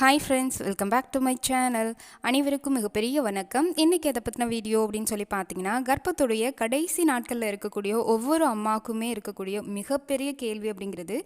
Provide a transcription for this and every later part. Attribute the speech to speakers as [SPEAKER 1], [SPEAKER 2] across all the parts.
[SPEAKER 1] Hi friends, welcome back to my channel. அனைவருக்கும் மிகப்பெரிய வணக்கம். இன்றைக்கி எதை பற்றின வீடியோ அப்படின்னு சொல்லி பார்த்தீங்கன்னா, கர்ப்பத்துடைய கடைசி நாட்களில் இருக்கக்கூடிய ஒவ்வொரு அம்மாவுக்குமே இருக்கக்கூடிய மிகப்பெரிய கேள்வி அப்படிங்கிறது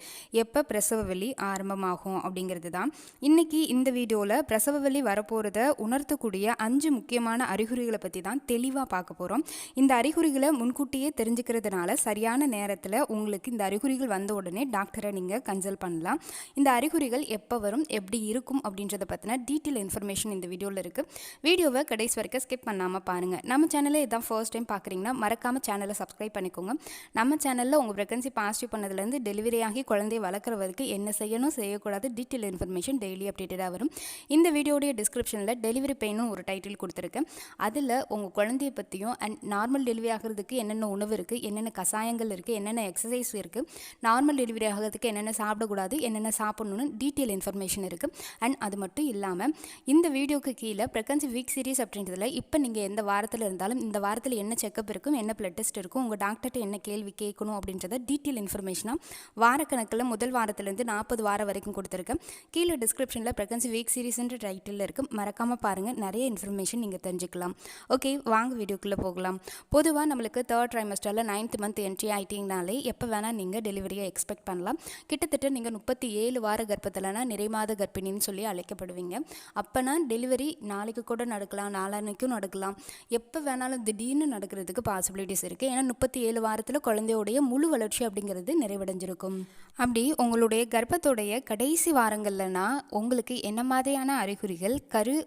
[SPEAKER 1] எப்போ பிரசவ வலி ஆரம்பமாகும் அப்படிங்கிறது தான். இன்றைக்கி இந்த வீடியோவில் பிரசவ வலி வரப்போகிறத உணர்த்தக்கூடிய 5 முக்கியமான அறிகுறிகளை பற்றி தான் தெளிவாக பார்க்க போகிறோம். இந்த அறிகுறிகளை முன்கூட்டியே தெரிஞ்சுக்கிறதுனால சரியான நேரத்தில் உங்களுக்கு இந்த அறிகுறிகள் வந்த உடனே டாக்டரை நீங்கள் கன்சல்ட் பண்ணலாம். இந்த அறிகுறிகள் எப்போ வரும், எப்படி இருக்கும் அப்படின்றத பற்றின டீட்டெயில் இன்ஃபர்மேஷன் இந்த வீடியோவில் இருக்குது. வீடியோவை கடைசி வரைக்கும் ஸ்கிப் பண்ணாமல் பாருங்கள். நம்ம சேனலை இதான் ஃபர்ஸ்ட் டைம் பார்க்குறீங்கன்னா மறக்காமல் சேனலை சப்ஸ்கிரைப் பண்ணிக்கோங்க. நம்ம சேனலில் உங்கள் ப்ரெக்னன்சி பாசிட்டிவ் பண்ணதுலேருந்து டெலிவரி ஆகி குழந்தைய வளர்க்குறதுக்கு என்ன செய்யணும் செய்யக்கூடாது டீட்டெயில் இன்ஃபர்மேஷன் டெய்லி அப்டேட்டடாக வரும். இந்த வீடியோடைய டிஸ்கிரிப்ஷனில் டெலிவரி பெயினும் ஒரு டைட்டில் கொடுத்துருக்கேன். அதில் உங்கள் குழந்தைய பற்றியும் அண்ட் நார்மல் டெலிவரி ஆகிறதுக்கு என்னென்ன உணவு இருக்குது, என்னென்ன கசாயங்கள் இருக்குது, என்னென்ன எக்ஸசைஸ் இருக்குது, நார்மல் டெலிவரி ஆகிறதுக்கு என்னென்ன சாப்பிடக்கூடாது, என்னென்ன சாப்பிடணும்னு டீட்டெயில் இன்ஃபர்மேஷன் இருக்குது. அண்ட் அது மட்டும் இல்லாமல் இந்த வீடியோக்கு கீழே ப்ரெக்னன்சி வீக் சீரிஸ் அப்படின்றதுல இப்போ நீங்கள் எந்த வாரத்தில் இருந்தாலும் இந்த வாரத்தில் என்ன செக்கப் இருக்கும், என்ன பிளட் டெஸ்ட் இருக்கும், உங்கள் டாக்டர்கிட்ட என்ன கேள்வி கேட்கணும் அப்படின்றத டீட்டெயில் இன்ஃபர்மேஷனாக வாரக்கணக்கில் முதல் வாரத்துலேருந்து 40 வாரம் வரைக்கும் கொடுத்துருக்கேன். கீழே டிஸ்கிரிப்ஷனில் ப்ரெக்னன்சி வீக் சீரிஸ்ன்ற டைட்டில் இருக்குது. மறக்காமல் பாருங்கள், நிறைய இன்ஃபர்மேஷன் நீங்கள் தெரிஞ்சுக்கலாம். ஓகே, வாங்க வீடியோக்குள்ளே போகலாம். பொதுவாக நம்மளுக்கு 3rd ட்ரைமஸ்டரில் 9th மந்த் என்ட்ரி ஆகிட்டிங்கனாலே எப்போ வேணால் நீங்கள் டெலிவரியை எக்ஸ்பெக்ட் பண்ணலாம். கிட்டத்தட்ட நீங்கள் 37 வார கர்ப்பத்தில்னா நிறைமாத கர்ப்பிணின்னு சொல்லி அழைக்கப்படுவீங்க. அப்போனா டெலிவரி நாளைக்கு கூட நடக்கலாம், நாளான்னைக்கும் நடக்கலாம், எப்போ வேணாலும் திடீர்னு நடக்கிறதுக்கு பாசிபிலிட்டிஸ் இருக்குது. ஏன்னா 37 வாரத்தில் குழந்தையோடைய முழு வளர்ச்சி அப்படிங்கிறது நிறைவடைஞ்சிருக்கும். அப்படி உங்களுடைய கர்ப்பத்தோடைய கடைசி வாரங்கள்லனா உங்களுக்கு என்ன மாதிரியான அறிகுறிகள்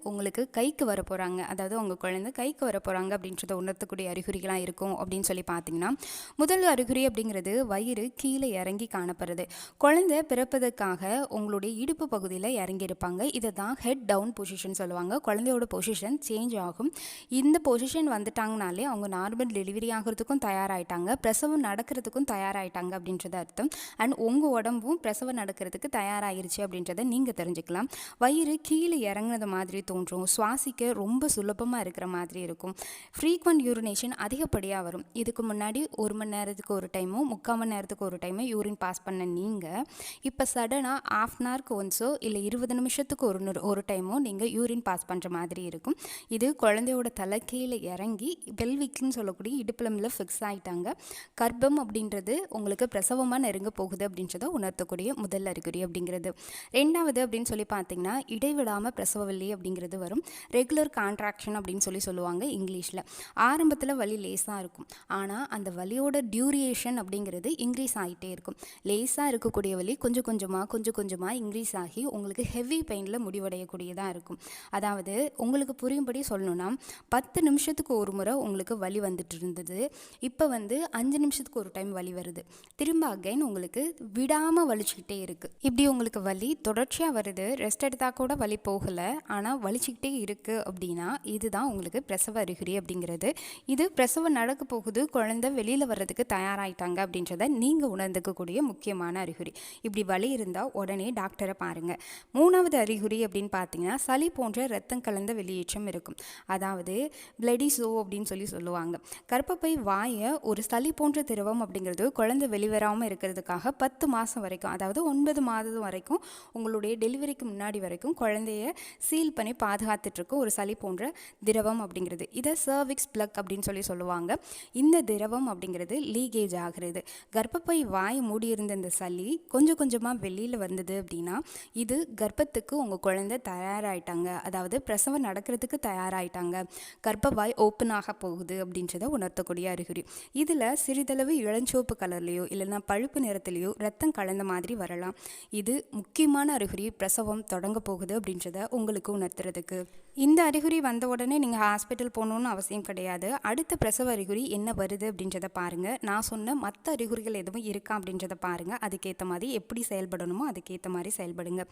[SPEAKER 1] உங்களுக்கு கைக்கு வர போகிறாங்க, அதாவது உங்கள் குழந்தை கைக்கு வர போகிறாங்க அப்படின்றத உணர்த்தக்கூடிய அறிகுறிகளாக இருக்கும் அப்படின்னு சொல்லி பார்த்தீங்கன்னா, முதல் அறிகுறி அப்படிங்கிறது வயிறு கீழே இறங்கி காணப்படுறது. குழந்தை பிறப்பதற்காக உங்களுடைய இடுப்பு பகுதியில் இறங்கியிருப்பாங்க. இதை தான் ஹெட் டவுன் பொசிஷன் சொல்லுவாங்க. குழந்தையோட பொசிஷன் சேஞ்ச் ஆகும். இந்த பொசிஷன் வந்துட்டாங்கனாலே அவங்க நார்மல் டெலிவரி ஆகிறதுக்கும் தயாராகிட்டாங்க, பிரசவம் நடக்கிறதுக்கும் தயாராகிட்டாங்க அப்படின்றது அர்த்தம். அண்ட் உங்கள் உடம்பும் பிரசவம் நடக்கிறதுக்கு தயாராகிருச்சு அப்படின்றத நீங்கள் தெரிஞ்சுக்கலாம். வயிறு கீழே இறங்குனது மாதிரி தோன்றும், சுவாசிக்க ரொம்ப சுலபமாக இருக்கிற மாதிரி இருக்கும், ஃப்ரீக்வெண்ட் யூரினேஷன் அதிகப்படியாக வரும். இதுக்கு முன்னாடி 1 மணி நேரத்துக்கு ஒரு டைமோ 3/4 மணி நேரத்துக்கு ஒரு டைமோ யூரின் பாஸ் பண்ண நீங்கள் இப்போ சடனாக ½ அன் ஹவருக்கு ஒன்ஸோ இல்லை 20 நிமிஷத்துக்கு ஒரு டைமோ நீங்கள் யூரின் பாஸ் பண்ணுற மாதிரி இருக்கும். இது குழந்தையோட தலை கீழே இறங்கி பெல்விக்னு சொல்லக்கூடிய இடுப்புலமில் ஃபிக்ஸ் ஆகிட்டாங்க. கர்ப்பம் அப்படின்றது உங்களுக்கு பிரசவமாக நெருங்க போகுது அப்படின்றத உணர்த்தக்கூடிய முதல் அறிகுறி அப்படிங்கிறது. ரெண்டாவது அப்படின்னு சொல்லி பார்த்தீங்கன்னா, இடைவிடாமல் பிரசவ வலி அப்படிங்கிறது வரும். ரெகுலர் கான்ட்ராக்ஷன் அப்படின்னு சொல்லுவாங்க இங்கிலீஷில். ஆரம்பத்தில் வலி லேஸாக இருக்கும், ஆனால் அந்த வலியோட டியூரேஷன் அப்படிங்கிறது இன்க்ரீஸ் ஆகிட்டே இருக்கும். லேஸாக இருக்கக்கூடிய வலி கொஞ்சம் கொஞ்சமாக இன்க்ரீஸ் ஆகி உங்களுக்கு ஹெவி பெயினில் முடிவடையக்கூடியதாக இருக்கும். அதாவது உங்களுக்கு புரியும்படி சொல்லணும்னா, 10 நிமிஷத்துக்கு ஒரு முறை உங்களுக்கு வலி வந்துட்டு இருந்தது, இப்போ 5 நிமிஷத்துக்கு ஒரு டைம் வலி வருது. திரும்ப அகைன் உங்களுக்கு விடாமல் வலிச்சுக்கிட்டே இருக்குது. இப்படி உங்களுக்கு வலி தொடர்ச்சியாக வருது, ரெஸ்ட் எடுத்தால் கூட வலி போகலை, ஆனால் வலிச்சுக்கிட்டே இருக்குது அப்படின்னா இதுதான் உங்களுக்கு பிரசவ அறிகுறி அப்படிங்கிறது. இது பிரசவம் நடக்க போகுது, குழந்தை வெளியில் வர்றதுக்கு தயாராகிட்டாங்க அப்படின்றத நீங்கள் உணர்ந்துக்கக்கூடிய முக்கியமான அறிகுறி. இப்படி வலி இருந்தால் உடனே டாக்டரை பாருங்கள். மூணாவது அறிகுறி அப்படின்னு பார்த்தீங்கன்னா, சளி போன்ற ரத்தம் கலந்த வெளியேற்றம் இருக்கும். அதாவது பிளடி சோ அப்படின்னு சொல்லுவாங்க. கர்ப்பப்பை வாயை ஒரு சளி போன்ற திரவம் அப்படிங்கிறது குழந்தை வெளிவராமல் இருக்கிறதுக்காக 10 மாதம் வரைக்கும், அதாவது 9 மாதம் வரைக்கும் உங்களுடைய டெலிவரிக்கு முன்னாடி வரைக்கும் குழந்தைய சீல் பண்ணி பாதுகாத்துட்ருக்கும் ஒரு சளி போன்ற திரவம் அப்படிங்கிறது. இதை சர்விக்ஸ் பிளக் அப்படின்னு சொல்லுவாங்க. இந்த திரவம் அப்படிங்கிறது லீகேஜ் ஆகிறது. கர்ப்பப்பை வாய் மூடியிருந்த இந்த சளி கொஞ்சம் கொஞ்சமாக வெளியில் வந்தது அப்படின்னா இது கர்ப்பத்துக்கு உங்கள் குழந்தை தயாராகிட்டாங்க, அதாவது பிரசவம் நடக்கிறதுக்கு தயாராகிட்டாங்க, கர்ப்பவாய் ஓப்பன் ஆக போகுது அப்படின்றத உணர்த்தக்கூடிய அறிகுறி. இதில் சிறிதளவு இளஞ்சிவப்பு கலர்லேயோ இல்லைன்னா பழுப்பு நிறத்துலேயோ ரத்தம் கலந்த மாதிரி வரலாம். இது முக்கியமான அறிகுறி, பிரசவம் தொடங்க போகுது அப்படின்றத உங்களுக்கு உணர்த்துறதுக்கு. இந்த அறிகுறி வந்த உடனே நீங்கள் ஹாஸ்பிட்டல் போகணுன்னு அவசியம் கிடையாது. அடுத்த பிரசவ அறிகுறி என்ன வருது அப்படின்றத பாருங்கள். நான் சொன்ன மற்ற அறிகுறிகள் எதுவும் இருக்கா அப்படின்றத பாருங்கள். அதுக்கேற்ற மாதிரி எப்படி செயல்படணுமோ அதுக்கேற்ற மாதிரி செயல்படுங்க.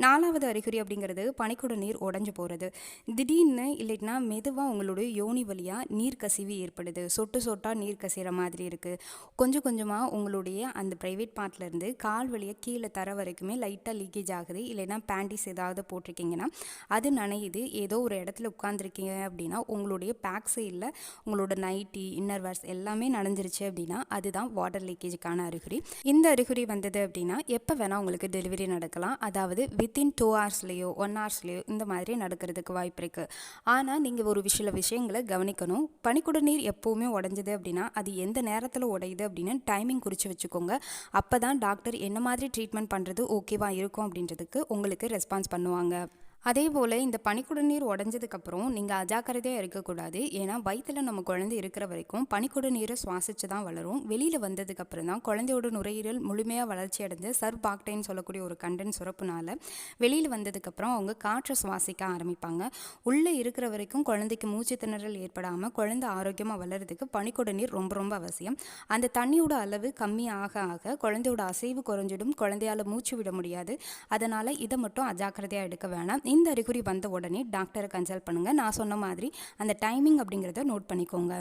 [SPEAKER 1] 4வது அறிகுறி அப்படிங்கிறது பனிக்குட நீர் உடஞ்சி போகிறது. திடீர்னு இல்லைன்னா மெதுவாக உங்களுடைய யோனி வழியாக நீர் கசிவு ஏற்படுது, சொட்டாக நீர் கசிகிற மாதிரி இருக்குது. கொஞ்சம் கொஞ்சமாக உங்களுடைய அந்த ப்ரைவேட் பார்ட்லேருந்து கால் வழியாக கீழே தர வரைக்குமே லைட்டாக லீக்கேஜ் ஆகுது. இல்லைன்னா பேண்டிஸ் ஏதாவது போட்டிருக்கீங்கன்னா அது நனையுது, ஏதோ ஏதோ ஒரு இடத்துல உட்காந்துருக்கீங்க அப்படின்னா உங்களுடைய பேக் சைடில் உங்களோட நைட்டி இன்னர் வேர்ஸ் எல்லாமே நனைஞ்சிருச்சு அப்படின்னா அதுதான் வாட்டர் லீக்கேஜுக்கான அறிகுறி. இந்த அறிகுறி வந்தது அப்படின்னா எப்போ வேணால் உங்களுக்கு டெலிவரி நடக்கலாம். அதாவது வித்தின் 2 ஹவர்ஸ்லேயோ 1 ஹவர்ஸ்லேயோ இந்த மாதிரி நடக்கிறதுக்கு வாய்ப்பு இருக்குது. ஆனால் நீங்கள் ஒரு சில விஷயங்களை கவனிக்கணும். பனிக்குட நீர் எப்போவுமே உடஞ்சது அப்படின்னா அது எந்த நேரத்தில் உடையுது அப்படின்னு டைமிங் குறித்து வச்சுக்கோங்க. அப்போ தான் டாக்டர் என்ன மாதிரி ட்ரீட்மெண்ட் பண்ணுறது ஓகேவாக இருக்கும் அப்படின்றதுக்கு உங்களுக்கு ரெஸ்பான்ஸ் பண்ணுவாங்க. அதே போல் இந்த பனிக்குட நீர் உடஞ்சதுக்கப்புறம் நீங்கள் அஜாக்கிரதையாக இருக்கக்கூடாது. ஏன்னா வயிற்றில் நம்ம குழந்தை இருக்கிற வரைக்கும் பனிக்குட நீரை சுவாசித்து தான் வளரும். வெளியில் வந்ததுக்கப்புறம் தான் குழந்தையோட நுரையீரல் முழுமையாக வளர்ச்சி அடைஞ்சு சர்பாக்டைன்னு சொல்லக்கூடிய ஒரு கண்டன் சுரப்புனால வெளியில் வந்ததுக்கப்புறம் அவங்க காற்றை சுவாசிக்க ஆரம்பிப்பாங்க. உள்ளே இருக்கிற வரைக்கும் குழந்தைக்கு மூச்சு திணறல் ஏற்படாமல் குழந்தை ஆரோக்கியமாக வளர்கிறதுக்கு பனிக்குட நீர் ரொம்ப ரொம்ப அவசியம். அந்த தண்ணியோட அளவு கம்மி ஆக ஆக குழந்தையோட அசைவு குறைஞ்சிடும். குழந்தையால் மூச்சு விட முடியாது. அதனால் இதை மட்டும் அஜாக்கிரதையாக எடுக்க வேணாம். இந்த அறிகுறி வந்த உடனே டாக்டரை கன்சல்ட் பண்ணுங்கள். நான் சொன்ன மாதிரி அந்த டைமிங் அப்படிங்கிறத நோட் பண்ணிக்கோங்க.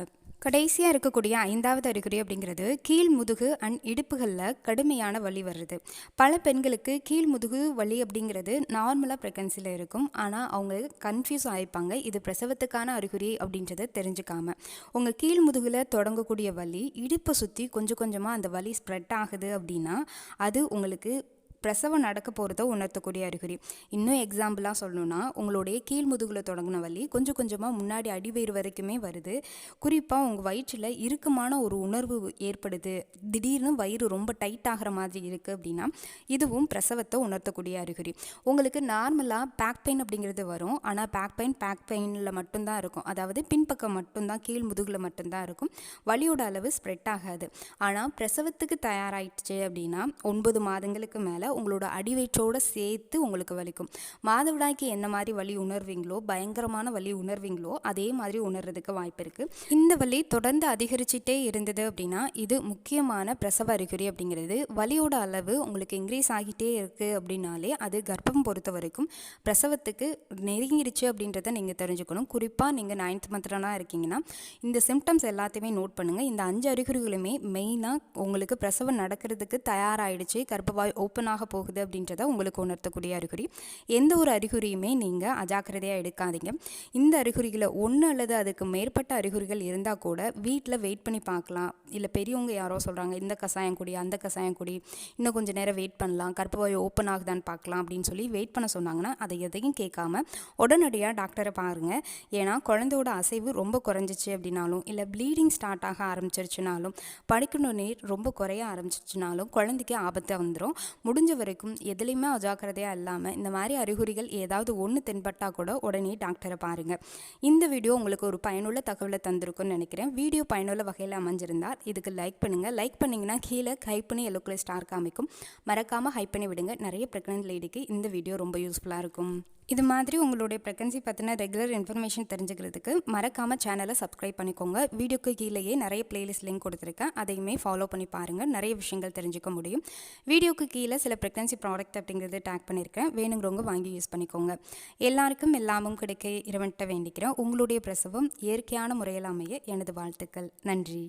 [SPEAKER 1] கடைசியாக இருக்கக்கூடிய 5வது அறிகுறி அப்படிங்கிறது கீழ் முதுகு அண்ட் இடுப்புகளில் கடுமையான வலி வருது. பல பெண்களுக்கு கீழ் முதுகு வலி அப்படிங்கிறது நார்மலாக ப்ரெக்னன்சியில் இருக்கும். ஆனால் அவங்க கன்ஃபியூஸ் ஆகிப்பாங்க இது பிரசவத்துக்கான அறிகுறி அப்படின்றத தெரிஞ்சுக்காம. உங்கள் கீழ் முதுகில் தொடங்கக்கூடிய வலி இடுப்பை சுற்றி கொஞ்சம் கொஞ்சமாக அந்த வலி ஸ்ப்ரெட் ஆகுது அப்படின்னா அது உங்களுக்கு பிரசவம் நடக்க போகிறத உணர்த்தக்கூடிய அறிகுறி. இன்னும் எக்ஸாம்பிளாக சொல்லணுன்னா உங்களுடைய கீழ் முதுகில் தொடங்கின வலி கொஞ்சம் கொஞ்சமாக முன்னாடி அடிவயிறு வரைக்குமே வருது. குறிப்பாக உங்கள் வயிற்றில் இறுக்கமான ஒரு உணர்வு ஏற்படுது. திடீர்னு வயிறு ரொம்ப டைட் ஆகிற மாதிரி இருக்குது அப்படின்னா இதுவும் பிரசவத்தை உணர்த்தக்கூடிய அறிகுறி. உங்களுக்கு நார்மலாக பேக் பெயின் அப்படிங்கிறது வரும். ஆனால் பேக் பெயினில் மட்டும்தான் இருக்கும். அதாவது பின்பக்கம் மட்டும்தான் கீழ் முதுகில் மட்டும்தான் இருக்கும். வலியோட அளவு ஸ்ப்ரெட் ஆகாது. ஆனால் பிரசவத்துக்கு தயாராகிடுச்சு அப்படின்னா 9 மாதங்களுக்கு மேலே உங்களோட அடிவயிற்றோடு சேர்த்து உங்களுக்கு வலிக்கும். மாதவிடாய்க்கு என்ன மாதிரி வலி உணர்வீங்களோ பயங்கரமான வலி உணர்வீங்களோ அதே மாதிரி உணர்றதுக்கு வாய்ப்பு இருக்குது. இந்த வலி தொடர்ந்து அதிகரிச்சுட்டே இருந்தது அப்படின்னா இது முக்கியமான பிரசவ அறிகுறி அப்படிங்கிறது. வலியோட அளவு உங்களுக்கு இன்க்ரீஸ் ஆகிட்டே இருக்குது அப்படின்னாலே அது கர்ப்பம் பொறுத்த வரைக்கும் பிரசவத்துக்கு நெருங்கிடுச்சு அப்படின்றத நீங்கள் தெரிஞ்சுக்கணும். குறிப்பாக நீங்கள் 9th மந்த்லாம் இருக்கீங்கன்னா இந்த சிம்டம்ஸ் எல்லாத்தையுமே நோட் பண்ணுங்கள். இந்த 5 அறிகுறிகளுமே மெயினாக உங்களுக்கு பிரசவம் நடக்கிறதுக்கு தயாராகிடுச்சு, கர்ப்பவாய் ஓப்பன் ஆக போகுது அப்படின்றத உங்களுக்கு உணர்த்தக்கூடிய அறிகுறி. எந்த ஒரு அறிகுறியுமே நீங்கள் அஜாக்கிரதையாக எடுக்காதீங்க. இந்த அறிகுறிகளை ஒன்று அல்லது அதுக்கு மேற்பட்ட அறிகுறிகள் இருந்தால் கூட வீட்டில் வெயிட் பண்ணி பார்க்கலாம். இல்லை பெரியவங்க யாரோ சொல்கிறாங்க இந்த கஷாயம் குடி அந்த கஷாயம் குடி இன்னும் கொஞ்சம் நேரம் வெயிட் பண்ணலாம், கர்ப்பவாய் ஓப்பன் ஆகுதான்னு பார்க்கலாம் அப்படின்னு சொல்லி வெயிட் பண்ண சொன்னாங்கன்னா அதை எதையும் கேட்காம உடனடியாக டாக்டரை பாருங்கள். ஏன்னா குழந்தையோட அசைவு ரொம்ப குறைஞ்சிச்சு அப்படின்னாலும் இல்லை ப்ளீடிங் ஸ்டார்ட் ஆக ஆரம்பிச்சிருச்சுனாலும் படிக்கணும் நீர் ரொம்ப குறைய ஆரம்பிச்சிருச்சுனாலும் குழந்தைக்கு ஆபத்தை வந்துடும். முடிஞ்ச வரைக்கும் எதுலேயுமே அஜாக்கிரதையாக இல்லாமல் இந்த மாதிரி அறிகுறிகள் ஏதாவது ஒன்று தென்பட்டால் கூட உடனே டாக்டரை பாருங்கள். இந்த வீடியோ உங்களுக்கு ஒரு பயனுள்ள தகவலை தந்திருக்குன்னு நினைக்கிறேன். வீடியோ பயனுள்ள வகையில் அமைஞ்சிருந்தால் இதுக்கு லைக் பண்ணுங்கள். லைக் பண்ணிங்கன்னா கீழே ஹைப் பண்ணி எல்லோ கலர் ஸ்டார் காமிக்கும். மறக்காமல் ஹைப் பண்ணி விடுங்க. நிறைய ப்ரெக்னென்ட் லேடிக்கு இந்த வீடியோ ரொம்ப யூஸ்ஃபுல்லாக இருக்கும். இது மாதிரி உங்களுடைய ப்ரெக்னன்சி பற்றின ரெகுலர் இன்ஃபர்மேஷன் தெரிஞ்சுக்கிறதுக்கு மறக்காமல் சேனலை சப்ஸ்கிரைப் பண்ணிக்கோங்க. வீடியோக்கு கீழேயே நிறைய பிளேலிஸ்ட் லிங்க் கொடுத்துருக்கேன். அதையுமே ஃபாலோ பண்ணி பாருங்கள். நிறைய விஷயங்கள் தெரிஞ்சுக்க முடியும். வீடியோக்கு கீழே சில ப்ரெக்னன்சி ப்ராடக்ட் அப்படிங்கிறது டேக் பண்ணியிருக்கேன். வேணுங்கிறவங்க வாங்கி யூஸ் பண்ணிக்கோங்க. எல்லாருக்கும் எல்லாமும் கிடைக்க இறைவன்கிட்ட வேண்டிக்கிறேன். உங்களுடைய பிரசவம் இயற்கையான முறையில் அமைய எனது வாழ்த்துக்கள். நன்றி.